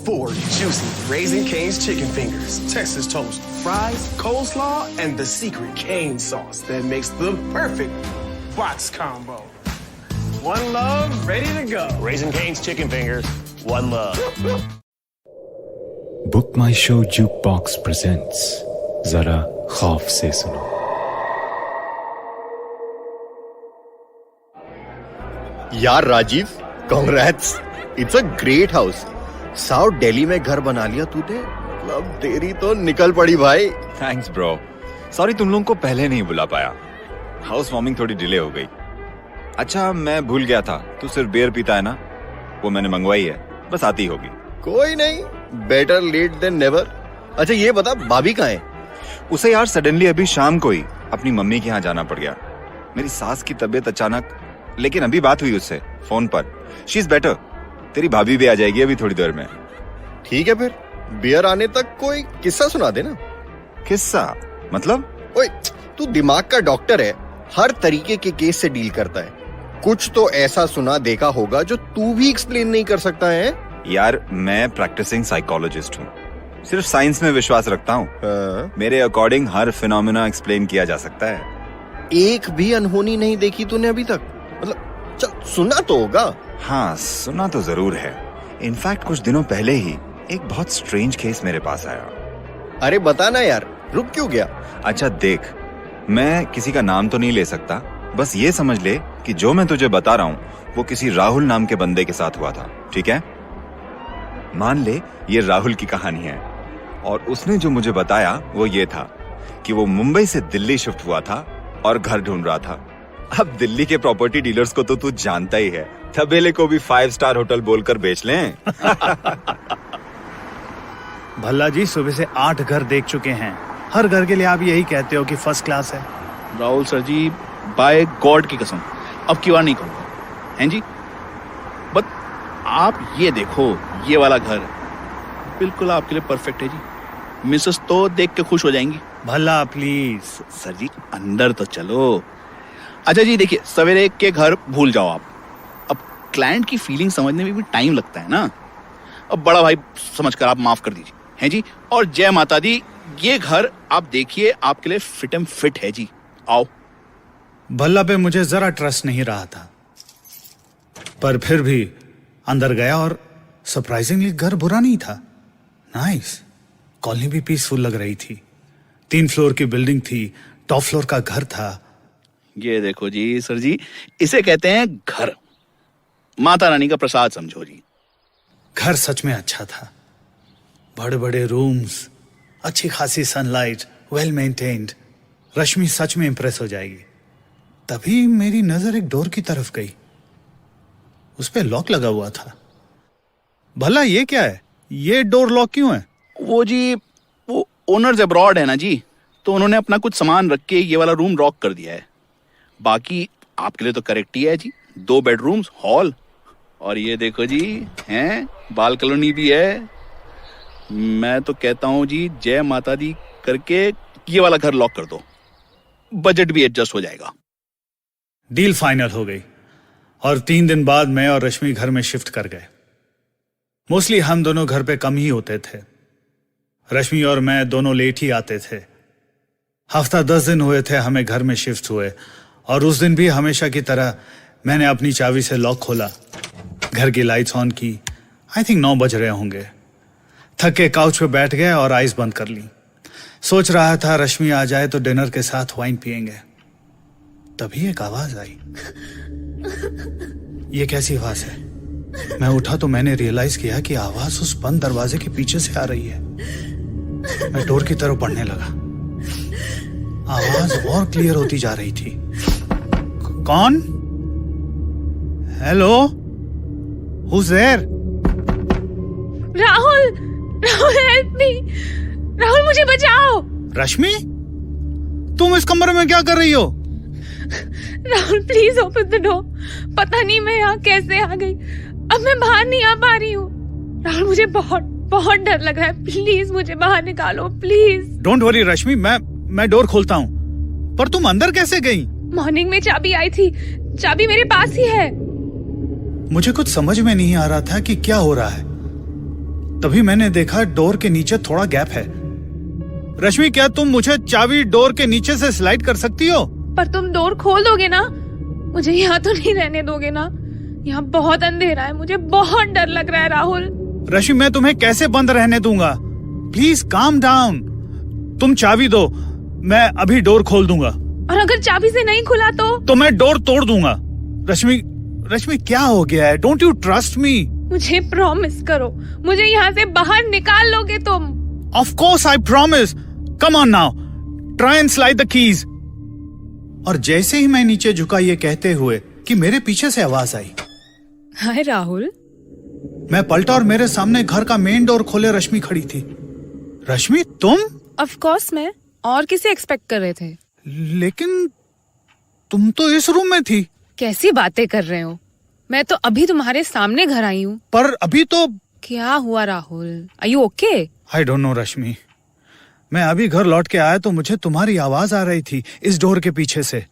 4 juicy Raising Cane's chicken fingers, Texas toast, fries, coleslaw, and the secret cane sauce that makes the perfect box combo. One love, ready to go. Raising Cane's chicken fingers. One love. Book my show juke box presents जरा खौफ से सुनो। यार Rajeev, congrats, it's a great house. South Delhi में घर बना लिया तूने, मतलब तेरी तो निकल पड़ी भाई। थैंक्स ब्रो, सॉरी तुम लोगों को पहले नहीं बुला पाया, हाउस वार्मिंग थोड़ी डिले हो गई। अच्छा मैं भूल गया था, तू सिर्फ बियर पीता है ना, वो मैंने मंगवाई है, बस आती होगी। कोई नहीं, बेटर लेट देन नेवर। अच्छा ये बता, भाभी कहाँ है? उसे यार सडनली अभी शाम को ही अपनी मम्मी के यहाँ जाना पड़ गया। मेरी सास की तबीयत अचानक, लेकिन अभी बात हुई उससे फोन पर, शी इज बेटर। तेरी भाभी भी आ जाएगी अभी थोड़ी देर में। ठीक है फिर, बियर आने तक कोई किस्सा सुना देना। किस्सा मतलब? ओए, तू दिमाग का डॉक्टर है, हर तरीके के केस से डील करता है। कुछ तो ऐसा सुना देखा होगा जो तू भी एक्सप्लेन नहीं कर सकता है। यार मैं प्रैक्टिसिंग साइकोलॉजिस्ट हूँ, सिर्फ साइंस में विश्वास रखता हूँ। मेरे अकॉर्डिंग हर फिनोमेना एक्सप्लेन किया जा सकता है। एक भी अनहोनी नहीं देखी तूने अभी तक? मतलब चल, सुना तो होगा। हाँ सुना तो जरूर है। इनफैक्ट कुछ दिनों पहले ही एक बहुत स्ट्रेंज केस मेरे पास आया। अरे बता ना यार, रुक क्यों गया? अच्छा देख, मैं किसी का नाम तो नहीं ले सकता, बस ये समझ ले कि जो मैं तुझे बता रहा हूँ वो किसी राहुल नाम के बंदे के साथ हुआ था, ठीक है? मान ले ये राहुल की कहानी है, और उसने जो मुझे बताया वो ये था कि वो मुंबई से दिल्ली शिफ्ट हुआ था और घर ढूंढ रहा था। अब दिल्ली के प्रॉपर्टी डीलर्स को तो तू जानता ही है, तबेले को भी 5 स्टार होटल बोलकर बेच लें। भल्ला जी सुबह से 8 घर देख चुके हैं, हर घर के लिए आप यही कहते हो कि फर्स्ट क्लास है। राहुल सर जी, बाय गॉड की कसम अब की बार नहीं कहूँगा, हैं जी। बट आप ये देखो, ये वाला घर बिल्कुल आपके लिए परफेक्ट है जी। मिसेस तो देख के खुश हो जाएंगी। भल्ला प्लीज। सर जी अंदर तो चलो। अच्छा जी देखिए, सवेरे के घर भूल जाओ आप, अब क्लाइंट की फीलिंग समझने में भी टाइम लगता है ना। अब बड़ा भाई समझकर आप माफ कर दीजिए, हैं जी। और जय माता दी, ये घर आप देखिए आपके लिए फिट एंड फिट है जी। आओ। भल्ला पे मुझे जरा ट्रस्ट नहीं रहा था, पर फिर भी अंदर गया और सरप्राइजिंगली घर बुरा नहीं था, नाइस। कॉलोनी भी पीसफुल लग रही थी, 3 फ्लोर की बिल्डिंग थी, टॉप फ्लोर का घर था। ये देखो जी सर जी, इसे कहते हैं घर, माता रानी का प्रसाद समझो जी। घर सच में अच्छा था, बड़े बड़े रूम्स, अच्छी खासी सनलाइट, वेल मेंटेन्ड। रश्मि सच में इंप्रेस हो जाएगी। तभी मेरी नजर एक डोर की तरफ गई, उस पे लॉक लगा हुआ था। भला ये क्या है, ये डोर लॉक क्यों है? वो जी, वो ओनर्स अब्रॉड है ना जी, तो उन्होंने अपना कुछ सामान रख के ये वाला रूम लॉक कर दिया है। बाकी आपके लिए तो करेक्ट ही है जी, 2 बेडरूम्स, हॉल, और ये देखो जी हैं बाल कॉलोनी भी है। मैं तो कहता हूँ जी, जय माता दी करके ये वाला घर लॉक कर दो, बजट भी एडजस्ट हो जाएगा। डील फाइनल हो गई और 3 दिन बाद मैं और रश्मि घर में शिफ्ट कर गए। मोस्टली हम दोनों घर पे कम ही होते थे, रश्मि और मैं दोनों लेट ही आते थे। हफ्ता 10 दिन हुए थे हमें घर में शिफ्ट हुए, और उस दिन भी हमेशा की तरह मैंने अपनी चाबी से लॉक खोला, घर की लाइट्स ऑन की। आई थिंक 9 बज रहे होंगे। थक के काउच पे बैठ गए और आइज बंद कर ली। सोच रहा था रश्मि आ जाए तो डिनर के साथ वाइन पियेंगे। तभी एक आवाज आई। ये कैसी आवाज है? मैं उठा तो मैंने रियलाइज किया कि आवाज उस बंद दरवाजे के पीछे से आ रही है। मैं डोर की तरफ बढ़ने लगा, आवाज और क्लियर होती जा रही थी। कौन? Hello, who's there? Rahul, Rahul help me, Rahul मुझे बचाओ। रश्मि, तुम इस कमरे में क्या कर रही हो? Rahul please open the door, पता नहीं मैं यहाँ कैसे आ गई, अब मैं बाहर नहीं आ पा रही हूँ। राहुल मुझे बहुत बहुत डर लग रहा है, प्लीज मुझे बाहर निकालो प्लीज। डोंट वरी रश्मि, मैं डोर खोलता हूँ, पर तुम अंदर कैसे गई? मॉर्निंग में चाबी आई थी, चाबी मेरे पास ही है। मुझे कुछ समझ में नहीं आ रहा था कि क्या हो रहा है। तभी मैंने देखा डोर के नीचे थोड़ा गैप है। रश्मि, क्या तुम मुझे चाबी डोर के नीचे से स्लाइड कर सकती हो? पर तुम डोर खोल दोगे ना? मुझे यहाँ तो नहीं रहने दोगे ना? यहाँ बहुत अंधेरा है, मुझे बहुत डर लग रहा है राहुल। रश्मि, मैं तुम्हें कैसे बंद रहने दूंगा? Please calm down. तुम चाबी दो, मैं अभी डोर खोल दूंगा। और अगर चाबी से नहीं खुला तो मैं डोर तोड़ दूंगा। रश्मि क्या हो गया है? Don't you trust me? मुझे प्रॉमिस करो, मुझे यहाँ से बाहर निकाल लोगे तुम? Of course I promise. Come on now, try and slide the keys. और जैसे ही मैं नीचे झुका ये कहते हुए कि मेरे पीछे से आवाज आई। हाय राहुल। मैं पलटा और मेरे सामने घर का मेन डोर खोले रश्मि खड़ी थी। रश्मि, तुम? ऑफ कोर्स मैं, और किसे एक्सपेक्ट कर रहे थे? लेकिन तुम तो इस रूम में थी। कैसी बातें कर रहे हो? मैं तो अभी तुम्हारे सामने घर आई हूँ। पर अभी तो। क्या हुआ Rahul? Are you okay? I don't know Rashmi, मैं अभी घर लौट के आया तो मुझे तुम्हारी आवाज आ रही थी इस डोर के पीछे से।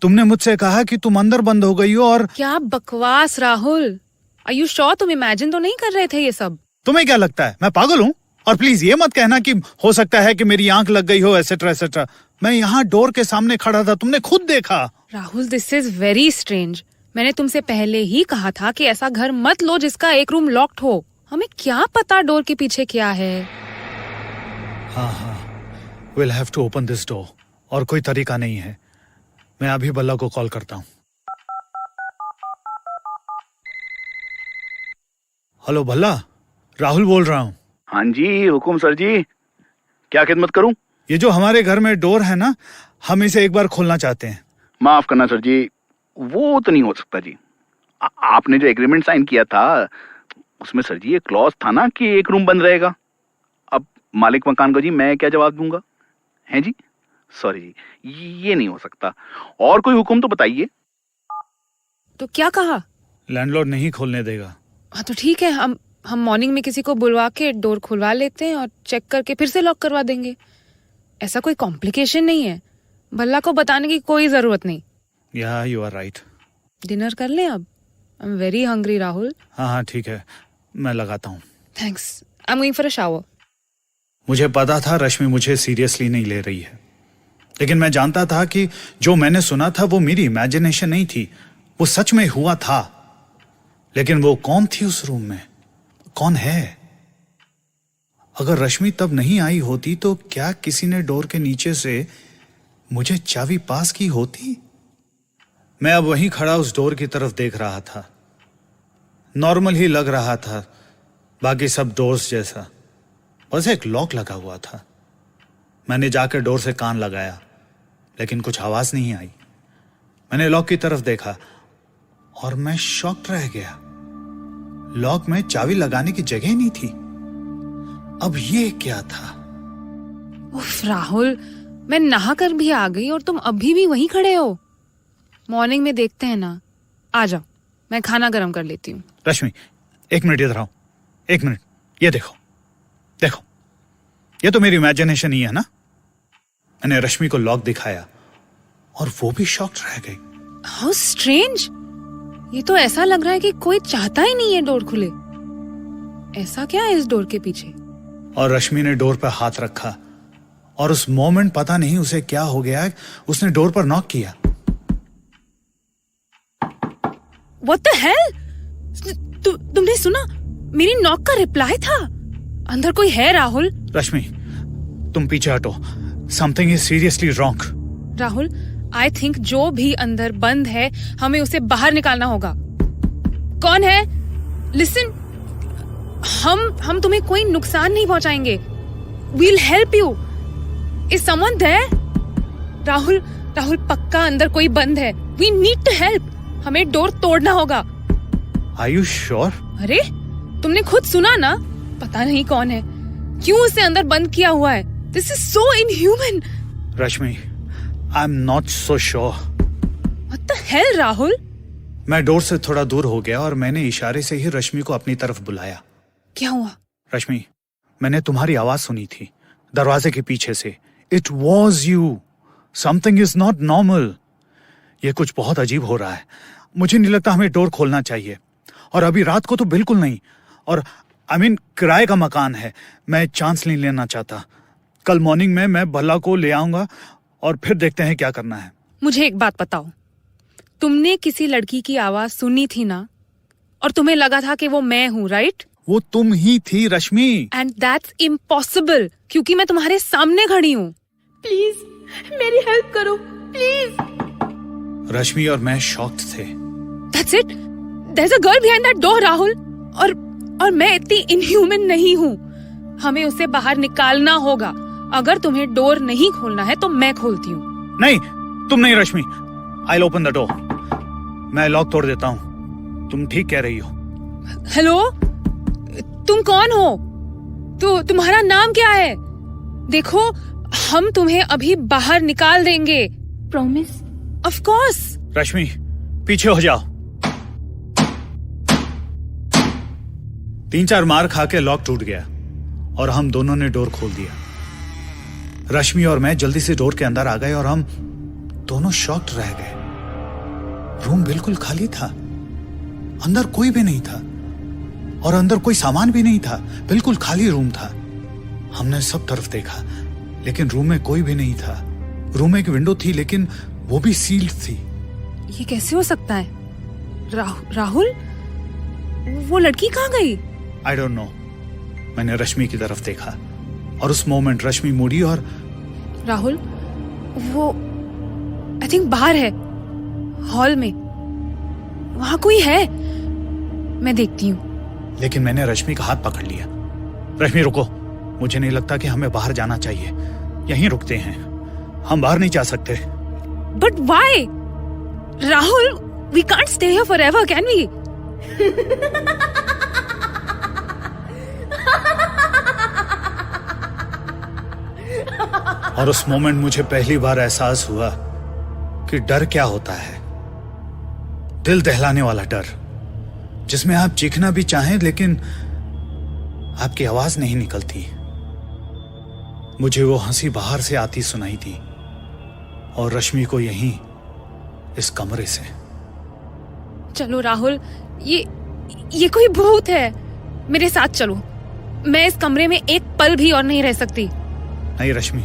तुमने मुझसे कहा कि तुम अंदर बंद हो गई हो। और क्या बकवास राहुल। आर यू श्योर तुम इमेजिन तो नहीं कर रहे थे ये सब? तुम्हें क्या लगता है मैं पागल हूँ? और प्लीज ये मत कहना कि हो सकता है कि मेरी आंख लग गई हो, एसेट्रा एसेट्रा। मैं यहाँ डोर के सामने खड़ा था, तुमने खुद देखा। Rahul, this is very strange. मैंने तुमसे पहले ही कहा था कि ऐसा घर मत लो जिसका एक रूम लॉक्ड हो। हमें क्या पता डोर के पीछे क्या है। हाँ, we'll have to open this door। और कोई तरीका नहीं है। मैं अभी बल्ला को कॉल करता हूँ। हेलो भल्ला, राहुल बोल रहा हूँ। हाँ जी, हुकुम सर जी, क्या खिदमत करूं? ये जो हमारे घर में डोर है ना, हम इसे एक बार खोलना चाहते हैं। माफ करना सर जी, वो तो नहीं हो सकता जी। आपने जो एग्रीमेंट साइन किया था उसमें सर जी ये क्लॉज था ना कि एक रूम बंद रहेगा। अब मालिक मकान को जी मैं क्या जवाब दूंगा? हैं जी, सॉरी जी, ये नहीं हो सकता। और कोई हुक्म तो बताइए। तो क्या कहा? लैंडलॉर्ड नहीं खोलने देगा। हाँ तो ठीक है, हम मॉर्निंग में किसी को बुलवा के डोर खुलवा लेते हैं और चेक करके फिर से लॉक करवा देंगे। ऐसा कोई कॉम्प्लिकेशन नहीं है, भल्ला को बताने की कोई जरूरत नहीं। या यू आर राइट। डिनर कर लें अब? I am very hungry Rahul. हाँ ठीक है, मैं लगाता हूँ। Thanks, I am going for a shower. मुझे पता था रश्मि मुझे सीरियसली नहीं ले रही है, लेकिन मैं जानता था कि जो मैंने सुना था वो मेरी इमेजिनेशन नहीं थी, वो सच में हुआ था। लेकिन वो कौन थी उस रूम में? कौन है? अगर रश्मि तब नहीं आई होती तो क्या किसी ने डोर के नीचे से मुझे चाबी पास की होती? मैं अब वहीं खड़ा उस डोर की तरफ देख रहा था। नॉर्मल ही लग रहा था, बाकी सब डोर्स जैसा, बस एक लॉक लगा हुआ था। मैंने जाकर डोर से कान लगाया, लेकिन कुछ आवाज नहीं आई। मैंने लॉक की तरफ देखा और मैं शॉक्ड रह गया। लॉक में चाबी लगाने की जगह नहीं थी। अब ये क्या था? उफ राहुल, मैं नहा कर भी आ गई और तुम अभी भी वहीं खड़े हो। मॉर्निंग में देखते हैं ना, आ जाओ, मैं खाना गर्म कर लेती हूँ। रश्मि, एक मिनट इधर आओ, एक मिनट। ये देखो, देखो, ये तो मेरी इमेजिनेशन ही है ना। मैंने रश्मि को लॉक दिखाया और वो भी शॉक्ड रह गई। हाउ स्ट्रेंज, ये तो ऐसा लग रहा है कि कोई चाहता ही नहीं है डोर खुले। ऐसा क्या है इस डोर के पीछे? और रश्मि ने डोर पर हाथ रखा और उस मोमेंट पता नहीं उसे क्या हो गया, उसने डोर पर नॉक किया। What the hell? तुमने सुना? मेरी नॉक का रिप्लाई था। अंदर कोई है राहुल? रश्मि, तुम पीछे हटो। Something is seriously wrong। Rahul, I think जो भी अंदर बंद है हमें उसे बाहर निकालना होगा। कौन है? लिसन, हम तुम्हें कोई नुकसान नहीं पहुंचाएंगे। We'll help you। Is someone there? Rahul, पक्का अंदर कोई बंद है। We need to help। हमें डोर तोड़ना होगा। Are you sure? अरे, तुमने खुद सुना ना, पता नहीं कौन है, क्यों उसे अंदर बंद किया हुआ है। This is so inhuman। Rashmi, I'm not so sure। What the hell Rahul? मैं डोर से थोड़ा दूर हो गया और मैंने इशारे से ही रश्मि को अपनी तरफ बुलाया। क्या हुआ? रश्मि, मैंने तुम्हारी आवाज सुनी थी दरवाजे के पीछे से। It was you। Something is not normal। ये कुछ बहुत अजीब हो रहा है। मुझे नहीं लगता हमें डोर खोलना चाहिए, और अभी रात को तो बिल्कुल नहीं। और किराए का मकान है। मैं चांस नहीं लेना चाहता। कल मॉर्निंग में मैं भल्ला को ले आऊंगा और फिर देखते हैं क्या करना है। मुझे एक बात बताओ, तुमने किसी लड़की की आवाज सुनी थी ना, और तुम्हें लगा था कि वो मैं हूँ, राइट? वो तुम ही थी रश्मि। एंड दैट्स इम्पॉसिबल, क्योंकि मैं तुम्हारे सामने खड़ी हूँ। प्लीज मेरी हेल्प करो, प्लीज। रश्मि और मैं शॉक्ड थे। That's it? There's a girl behind that door, Rahul. और मैं इतनी इनह्यूमन नहीं हूँ। हमें उसे बाहर निकालना होगा। अगर तुम्हें डोर नहीं खोलना है तो मैं खोलती हूँ। नहीं, तुम नहीं रश्मि। I'll open the door. मैं लॉक तोड़ देता हूँ। तुम ठीक कह रही हो। हेलो, तुम कौन हो? तुम्हारा नाम क्या है? देखो, हम तुम्हें अभी बाहर निकाल देंगे। प्रॉमिस? Of course. रश्मि, पीछे हो जाओ। 3-4 मार खा के लॉक टूट गया और हम दोनों ने डोर खोल दिया। रश्मि और मैं जल्दी से डोर के अंदर आ गए और हम दोनों शॉक्ड रह गए। रूम बिल्कुल खाली था, अंदर कोई भी नहीं था और अंदर कोई सामान भी नहीं था। बिल्कुल खाली रूम था। हमने सब तरफ देखा लेकिन रूम में कोई भी नहीं था। रूम में एक विंडो थी लेकिन वो भी सील्ड थी। ये कैसे हो सकता है? राहुल, वो लड़की कहाँ गई? आई डोंट नो। मैंने रश्मि की तरफ देखा और उस मोमेंट रश्मि मुड़ी और राहुल, वो आई थिंक बाहर है, हॉल में। वहां कोई है, मैं देखती हूँ। लेकिन मैंने रश्मि का हाथ पकड़ लिया। रश्मि रुको, मुझे नहीं लगता कि हमें बाहर जाना चाहिए। यहीं रुकते हैं, हम बाहर नहीं जा सकते। But why? Rahul, we can't stay here forever, can we? और उस मोमेंट मुझे पहली बार एहसास हुआ कि डर क्या होता है। दिल दहलाने वाला डर, जिसमें आप चीखना भी चाहें लेकिन आपकी आवाज नहीं निकलती। मुझे वो हंसी बाहर से आती सुनाई दी और रश्मि को यहीं इस कमरे से। चलो राहुल, ये कोई भूत है। मेरे साथ चलो। मैं इस कमरे में एक पल भी और नहीं रह सकती। नहीं रश्मि,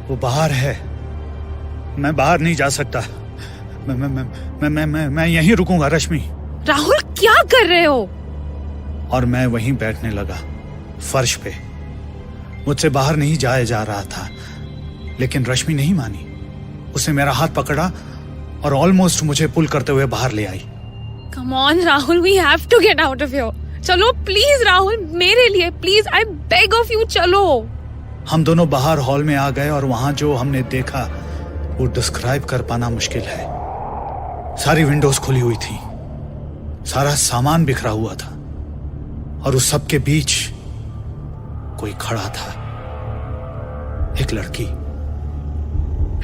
वो बाहर है। मैं बाहर नहीं जा सकता। मैं यहीं रुकूंगा रश्मि। राहुल, क्या कर रहे हो? और मैं वहीं बैठने लगा, फर्श पे। मुझसे बाहर नहीं जाया जा रहा था लेकिन रश्मि नहीं मानी। उसने मेरा हाथ पकड़ा और ऑलमोस्ट मुझे पुल करते हुए बाहर ले आई। Come on Rahul, we have to get out of here. चलो प्लीज राहुल, मेरे लिए please, I beg of you, चलो। हम दोनों बाहर हॉल में आ गए और वहां जो हमने देखा वो डिस्क्राइब कर पाना मुश्किल है। सारी विंडोज खुली हुई थी, सारा सामान बिखरा हुआ था और उस सब के बीच कोई खड़ा था। एक लड़की,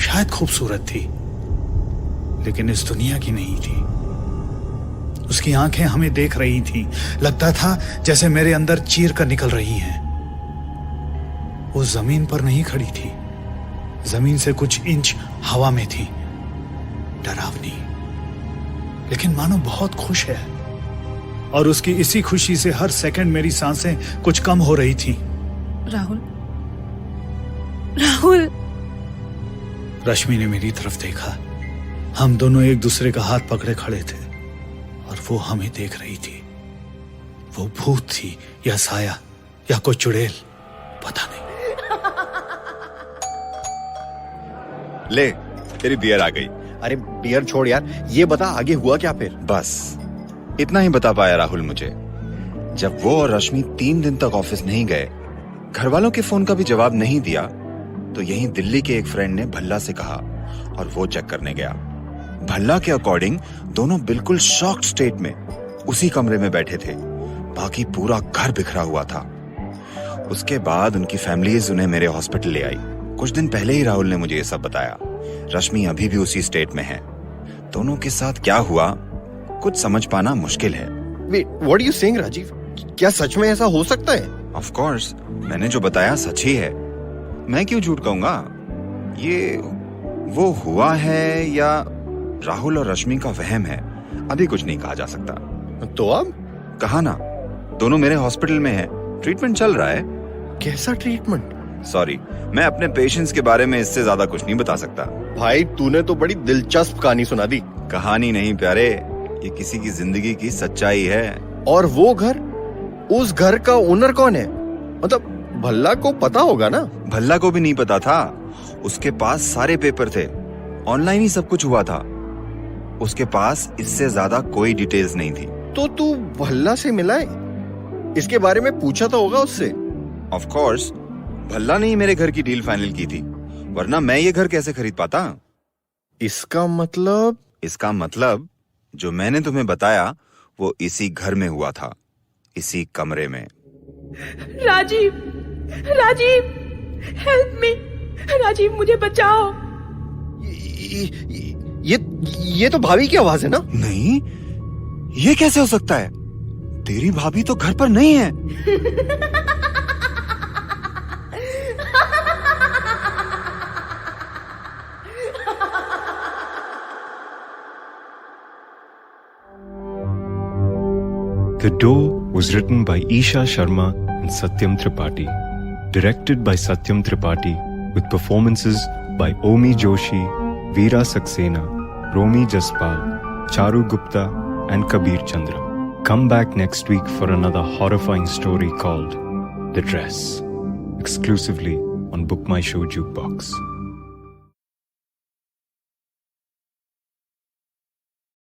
शायद खूबसूरत थी लेकिन इस दुनिया की नहीं थी। उसकी आंखें हमें देख रही थी। लगता था जैसे मेरे अंदर चीर कर निकल रही हैं। वो जमीन पर नहीं खड़ी थी, जमीन से कुछ इंच हवा में थी। डरावनी, लेकिन मानो बहुत खुश है। और उसकी इसी खुशी से हर सेकंड मेरी सांसें कुछ कम हो रही थी। राहुल, राहुल। रश्मि ने मेरी तरफ देखा। हम दोनों एक दूसरे का हाथ पकड़े खड़े थे और वो हमें देख रही थी। वो भूत थी या साया या कोई चुड़ैल, पता नहीं। ले, तेरी बियर आ गई। अरे बियर छोड़ यार, ये बता आगे हुआ क्या फिर? बस इतना ही बता पाया राहुल मुझे। जब वो और रश्मि 3 दिन तक ऑफिस नहीं गए, घर वालों के फोन का भी जवाब नहीं दिया, तो यहीं दिल्ली के एक फ्रेंड ने भल्ला से कहा और वो चेक करने गया। भल्ला के अकॉर्डिंग दोनों बिल्कुल शॉक्ड स्टेट में उसी कमरे में बैठे थे। बाकी पूरा घर बिखरा हुआ था। उसके बाद उनकी फैमिलीज उन्हें मेरे हॉस्पिटल ले आई। कुछ दिन पहले ही राहुल ने मुझे ये सब बताया। रश्मि अभी भी उसी स्टेट में है। दोनों के साथ क्या हुआ कुछ समझ पाना मुश्किल है। Wait, what are you saying, Rajiv? क्या सच में ऐसा हो सकता है? Of course, मैंने जो बताया सच ही है। मैं क्यों झूठ कहूंगा? ये वो हुआ है या राहुल और रश्मि का वहम है, अभी कुछ नहीं कहा जा सकता। तो अब कहा ना, दोनों मेरे हॉस्पिटल में हैं, ट्रीटमेंट चल रहा है। कैसा ट्रीटमेंट? सॉरी, मैं अपने पेशेंट्स के बारे में इससे ज्यादा कुछ नहीं बता सकता। भाई तूने तो बड़ी दिलचस्प कहानी सुना दी। कहानी नहीं प्यारे, ये किसी की जिंदगी की सच्चाई है। और वो घर, उस घर का ओनर कौन है? मतलब भल्ला को पता होगा ना? भल्ला को भी नहीं पता था। उसके पास सारे पेपर थे, ऑनलाइन ही सब कुछ हुआ था। उसके पास इससे ज्यादा कोई डिटेल्स नहीं थी। तो तू भल्ला से मिला है? इसके बारे में पूछा तो होगा उससे। ऑफ कोर्स, भल्ला ने ही मेरे घर की डील फाइनल की थी, वरना मैं ये घर कैसे खरीद पाता? इसका मतलब जो मैंने तुम्हें बताया वो इसी घर में हुआ था, इसी कमरे में। राजीव, राजीव, हेल्प मी, राजीव मुझे बचाओ। ये तो भाभी की आवाज है ना? नहीं, ये कैसे हो सकता है? तेरी भाभी तो घर पर नहीं है। The Door was written by Isha Sharma and Satyam Tripathi, directed by Satyam Tripathi, with performances by Omi Joshi, Veera Saxena, Romi Jaspal, Charu Gupta, and Kabir Chandra. Come back next week for another horrifying story called The Dress, exclusively on Book My Show Jukebox.